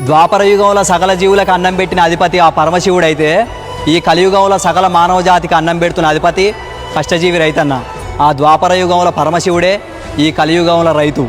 ద్వాపరయుగంలో సకల జీవులకు అన్నం పెట్టిన అధిపతి ఆ పరమశివుడైతే ఈ కలియుగంలో సకల మానవ జాతికి అన్నం పెడుతున్న అధిపతి కష్టజీవి రైతన్న. ఆ ద్వాపరయుగంలో పరమశివుడే ఈ కలియుగంలో రైతు.